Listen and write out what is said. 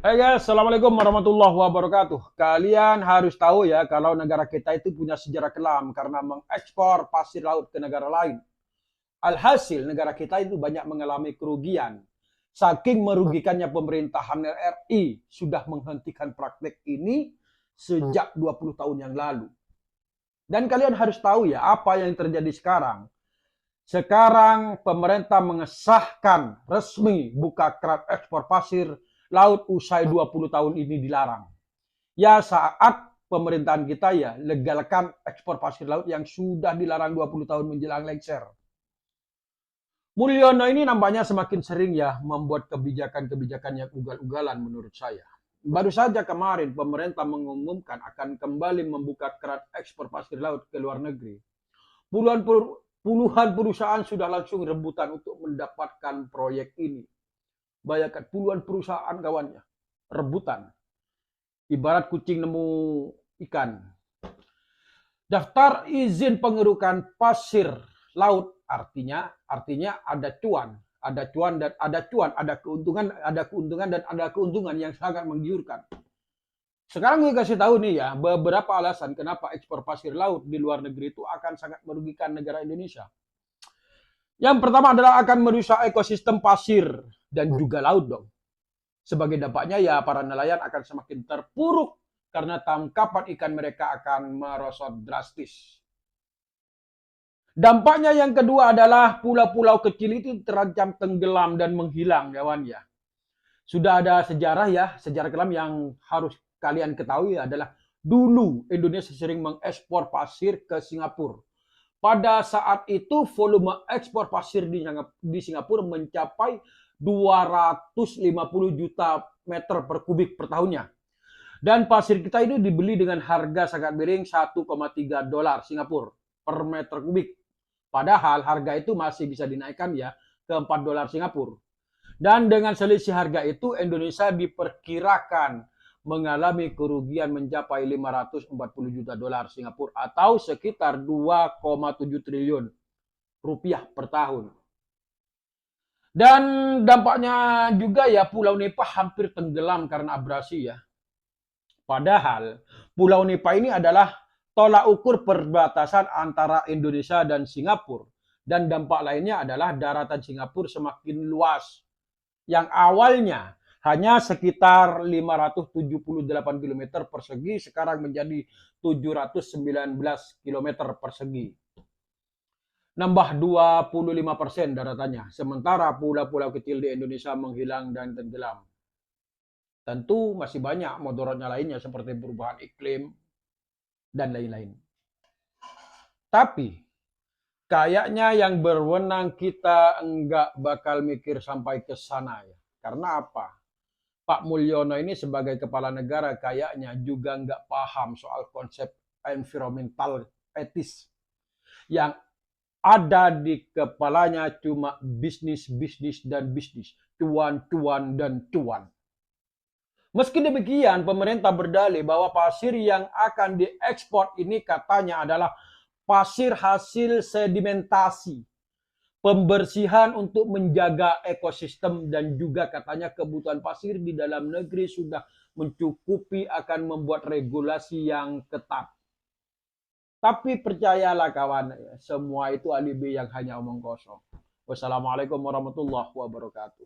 Hai guys, Assalamualaikum warahmatullahi wabarakatuh. Kalian harus tahu ya kalau negara kita itu punya sejarah kelam karena mengekspor pasir laut ke negara lain. Alhasil negara kita itu banyak mengalami kerugian. Saking merugikannya pemerintahan RI sudah menghentikan praktek ini sejak 20 tahun yang lalu. Dan kalian harus tahu ya apa yang terjadi sekarang. Sekarang pemerintah mengesahkan resmi buka keran ekspor pasir laut usai 20 tahun ini dilarang. Ya saat pemerintahan kita ya legalkan ekspor pasir laut yang sudah dilarang 20 tahun menjelang lengser. Mulyono ini nampaknya semakin sering ya membuat kebijakan-kebijakan yang ugal-ugalan menurut saya. Baru saja kemarin pemerintah mengumumkan akan kembali membuka keran ekspor pasir laut ke luar negeri. Puluhan, puluhan perusahaan sudah langsung rebutan untuk mendapatkan proyek ini. Bayangkan puluhan perusahaan kawannya rebutan. Ibarat kucing nemu ikan. Daftar izin pengerukan pasir laut artinya ada cuan, ada keuntungan yang sangat menggiurkan. Sekarang gue kasih tahu nih ya, beberapa alasan kenapa ekspor pasir laut di luar negeri itu akan sangat merugikan negara Indonesia. Yang pertama adalah akan merusak ekosistem pasir dan juga laut dong. Sebagai dampaknya ya para nelayan akan semakin terpuruk karena tangkapan ikan mereka akan merosot drastis. Dampaknya yang kedua adalah pulau-pulau kecil itu terancam tenggelam dan menghilang kawan ya. Sudah ada sejarah ya, sejarah kelam yang harus kalian ketahui adalah dulu Indonesia sering mengekspor pasir ke Singapura. Pada saat itu volume ekspor pasir di Singapura mencapai 250 juta meter per kubik per tahunnya. Dan pasir kita itu dibeli dengan harga sangat miring 1,3 dolar Singapura per meter kubik. Padahal harga itu masih bisa dinaikkan ya ke 4 dolar Singapura. Dan dengan selisih harga itu Indonesia diperkirakan mengalami kerugian mencapai 540 juta dolar Singapura atau sekitar 2,7 triliun rupiah per tahun. Dan dampaknya juga ya Pulau Nepah hampir tenggelam karena abrasi ya. Padahal Pulau Nepah ini adalah tolak ukur perbatasan antara Indonesia dan Singapura. Dan dampak lainnya adalah daratan Singapura semakin luas. Yang awalnya hanya sekitar 578 km persegi, sekarang menjadi 719 km persegi. Nambah 25% daratannya. Sementara pulau-pulau kecil di Indonesia menghilang dan tenggelam. Tentu masih banyak mudaratnya lainnya seperti perubahan iklim dan lain-lain. Tapi kayaknya yang berwenang kita enggak bakal mikir sampai ke sana ya. Karena apa? Pak Mulyono ini sebagai kepala negara kayaknya juga enggak paham soal konsep environmental etis. Yang ada di kepalanya cuma bisnis, bisnis, dan bisnis. Cuan, cuan, dan cuan. Meski demikian, pemerintah berdalih bahwa pasir yang akan diekspor ini katanya adalah pasir hasil sedimentasi, pembersihan untuk menjaga ekosistem, dan juga katanya kebutuhan pasir di dalam negeri sudah mencukupi akan membuat regulasi yang ketat. Tapi percayalah kawan, semua itu alibi yang hanya omong kosong. Wassalamualaikum warahmatullahi wabarakatuh.